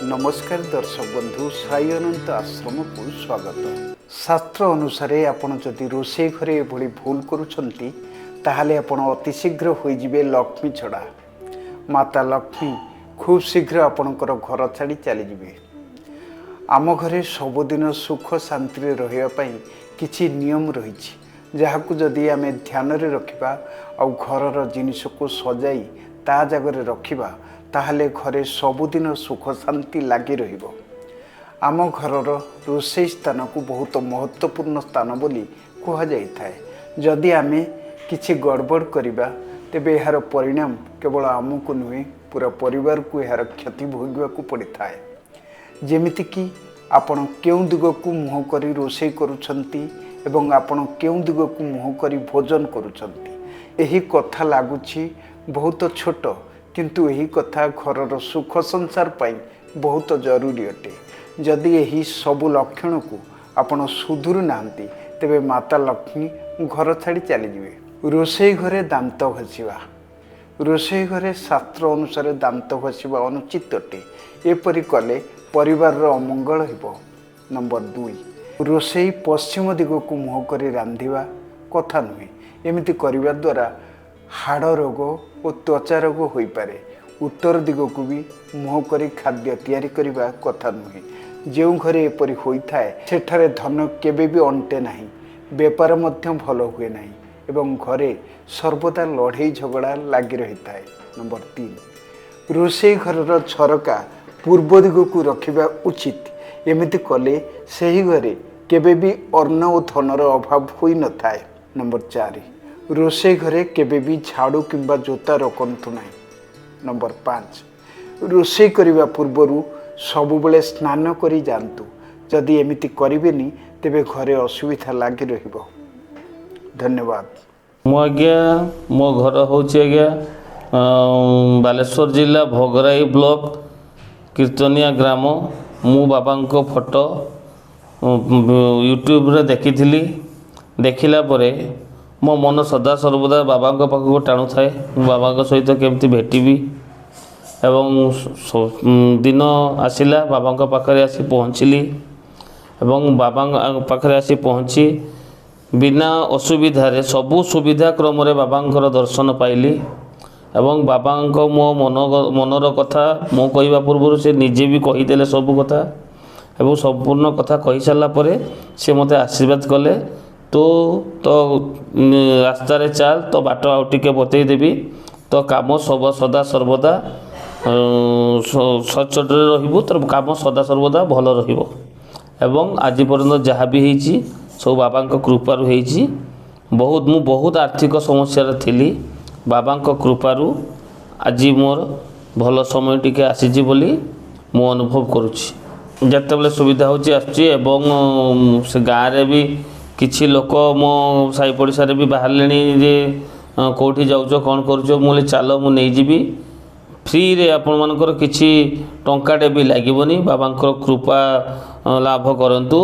नमस्कार दर्शक बंधु साई अनंत आश्रम को स्वागत। शास्त्र अनुसार आपण जदि रोषे घरे एभली भूल करुछंती ताहाले आपण अति शीघ्र होइजिबे लक्ष्मी छड़ा। माता लक्ष्मी खूब शीघ्र आपणकर घर छाड़ी चली जिबे। आम घरे सबुदिन सुख शांति रहिबा पई किछि नियम रहिछि जहाकु जदि आमे ध्यान रे रखिबा आ घरर जिनिस को सजाई ता जगह रखिबा ताहले घरे सबुदिन सुख शांति लगी रहिबो। आम घरर रोषे स्थान को बहुत महत्वपूर्ण स्थान बोली कह जाए। जदि आमे किछि गड़बड़ करिबा तेबे यार परिणाम केवल आमको नुहे पूरा परिवार को यार क्षति भोगवा को पड़ी थाए। जेमिति कि आपण केउ दिग को मुह करी रोषे करूछंती एवं आपण केउ दिग को मुह करी भोजन करूछंती। एही कथा लागुछि बहुत छोट किंतु यही कथा घरर सुख संसार पाई बहुत जरूरी अटे। जदि यही सबु लक्षण को आपण सुधुरु नांती तेबे माता लक्ष्मी घर छाड़ी चली जिवे। रोषे घरे दांत घसीबा। रोषे घरे शास्त्र अनुसार दांत घसीबा अनुचित अटे। एपरि कले परिवार अमंगल हेबो। नंबर 2, रोषे पश्चिम दिग को मुह करी रांधिबा कथा नुहे। एमिति करिबा द्वारा हाड़ रोग और त्वचा रोग हो पारे। उत्तर दिग को भी मुह करी खाद्य तैयारी करबा कथा नुहे। जो घरे एपरि होइथाए सेठारे धन केबे भी अंटे नाही, बेपार मध्य भल हुए नाही एवं घरे सर्वदा लड़ाई झगड़ा लगी रही थाए। नंबर 3, रोषे घरर झरका पूर्व दिग को रखिबा उचित। एमिति कले सही घरे केबे भी अन्न और धनर अभाव होई न थाए। नंबर 4, रोषे घरे केबे भी झाड़ू किंबा जोता रखंतु नाही। नंबर 5, रोषे करिबा पूर्वरु सबुबले स्नान करी जानतु। जदि एमिति करिबेनी तेबे घरे असुविधा लागी रहिबो। धन्यवाद। मो घर होची बालेश्वर जिला भोगराई ब्लॉक कीर्तनिया ग्राम। मु बाबांको फोटो यूट्यूब रे देखिथिली। देखिला परे मो मन सदा सर्वदा बाबा पाखक टाणु थाए। बाबा सहित केमती भेटिबी एवं दिन आसिला बाबा पाखरे आसी पहुँचली एवं बाबा पाखरे आसी पहुँची बिना असुविधारे सबु सुविधा क्रम बाबा दर्शन पाइली एवं बाबा मो मनर कथा मो कहवा पूर्व से निजे भी कहीदेले सबु कथा एवं संपूर्ण कथा कही सारा पर से मते आशीर्वाद कले। तो रास्तार चाल तो बाट आउ टिके बतई देवी तो काम सब सदा सर्वदा सचोट रहिबो। तो काम सदा सर्वदा भल रहिबो एवं आज पर्यंत जहाँ भी होईची सब बाबा कृपारु होईची। बहुत आर्थिक समस्या थी बाबा कृपारु आज मोर भल समय टिके आसीची बोली मु अनुभव करुछि। जतेबेले सुविधा होची आछी एवं से गाँव रे भी किछि लोक मो साई पड़िशा रे भी बाहरलेनी जे कोठी जाउछो कौन करूछो मुले चलो मु नहीं जीवी फ्री रे आपण मानकर किछि टंकाटे भी लागिबोनी। बाबांकर कृपा लाभ करंतु।